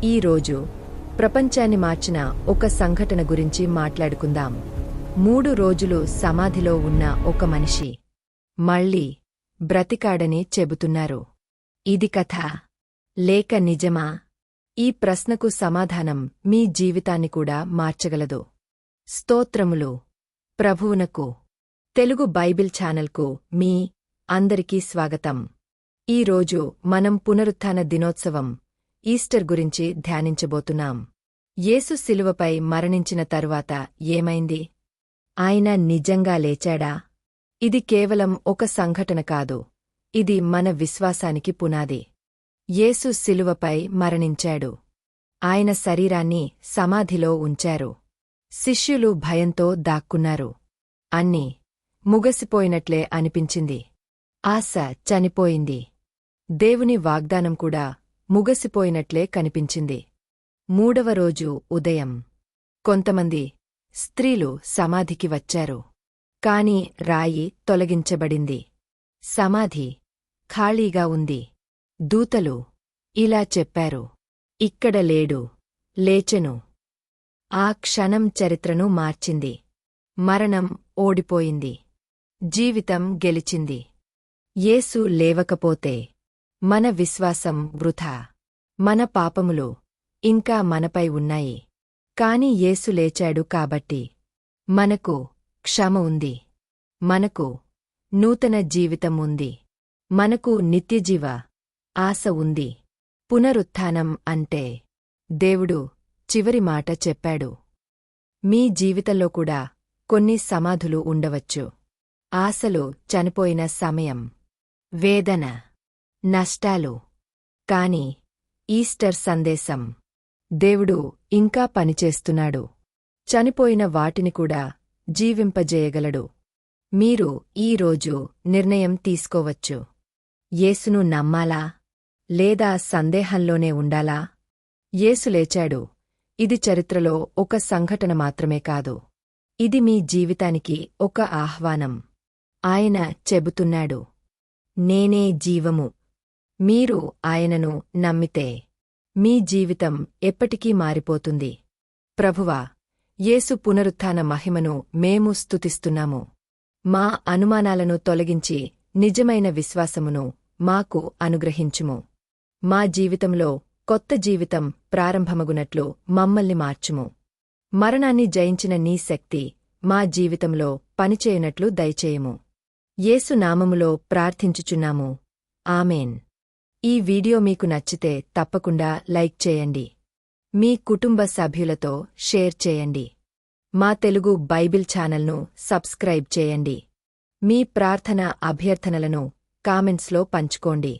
ఈ రోజు ప్రపంచాన్ని మార్చిన ఒక సంఘటన గురించి మాట్లాడుకుందాం. 3 రోజులు సమాధిలో ఉన్న ఒక మనిషి మళ్ళీ బ్రతికాడని చెబుతున్నారు. ఇది కథ లేక నిజమా? ఈ ప్రశ్నకు సమాధానం మీ జీవితాన్ని కూడా మార్చగలదు. స్తోత్రములు ప్రభువునకు. తెలుగు బైబిల్ ఛానల్కు మీ అందరికీ స్వాగతం. ఈ రోజు మనం పునరుత్థాన దినోత్సవం ఈస్టర్ గురించి ధ్యానించబోతున్నాం. యేసు శిలువపై మరణించిన తరువాత ఏమైంది? ఆయన నిజంగా లేచాడా? ఇది కేవలం ఒక సంఘటన కాదు, ఇది మన విశ్వాసానికి పునాది. యేసు శిలువపై మరణించాడు. ఆయన శరీరాన్ని సమాధిలో ఉంచారు. శిష్యులు భయంతో దాక్కున్నారు. అన్నీ ముగసిపోయినట్లే అనిపించింది. ఆశ చనిపోయింది. దేవుని వాగ్దానం కూడా ముగసిపోయినట్లే కనిపించింది. 3వ రోజు ఉదయం కొంతమంది స్త్రీలు సమాధికి వచ్చారు. కాని రాయి తొలగించబడింది. సమాధి ఖాళీగా ఉంది. దూతలు ఇలా చెప్పారు, ఇక్కడ లేడు, లేచెను. ఆ క్షణం చరిత్రను మార్చింది. మరణం ఓడిపోయింది. జీవితం గెలిచింది. యేసు లేవకపోతే మన విశ్వాసం వృథా. మన పాపములు ఇంకా మనపై ఉన్నాయి. కాని యేసు లేచాడు కాబట్టి మనకు క్షమ ఉంది. మనకు నూతన జీవితం ఉంది. మనకు నిత్యజీవ ఆశ ఉంది. పునరుత్థానం అంటే దేవుడు చివరి మాట చెప్పాడు. మీ జీవితంలో కూడా కొన్ని సమాధులు ఉండవచ్చు. ఆశలు చనిపోయిన సమయం, వేదన, నష్టాలు. కాని ఈస్టర్ సందేశం, దేవుడు ఇంకా పనిచేస్తున్నాడు. చనిపోయిన వాటిని కూడా జీవింపజేయగలడు. మీరు ఈ రోజు నిర్ణయం తీసుకోవచ్చు. యేసును నమ్మాలా లేదా సందేహంలోనే ఉండాలా? యేసు లేచాడు. ఇది చరిత్రలో ఒక సంఘటన మాత్రమే కాదు, ఇది మీ జీవితానికి ఒక ఆహ్వానం. ఆయన చెబుతున్నాడు, నేనే జీవము. మీరు ఆయనను నమ్మితే మీ జీవితం ఎప్పటికీ మారిపోతుంది. ప్రభువా, యేసు పునరుత్థాన మహిమను మేము స్తుతిస్తున్నాము. మా అనుమానాలను తొలగించి నిజమైన విశ్వాసమును మాకు అనుగ్రహించుము. మా జీవితంలో కొత్త జీవితం ప్రారంభమగునట్లు మమ్మల్ని మార్చుము. మరణాన్ని జయించిన నీ శక్తి మా జీవితంలో పనిచేయనట్లు దయచేయము. యేసు నామములో ప్రార్థించుచున్నాము. ఆమేన్. ఈ వీడియో మీకు నచ్చితే తప్పకుండా లైక్ చేయండి. మీ కుటుంబ సభ్యులతో షేర్ చేయండి. మా తెలుగు బైబిల్ ఛానల్ను సబ్స్క్రైబ్ చేయండి. మీ ప్రార్థన అభ్యర్థనలను కామెంట్స్లో పంచుకోండి.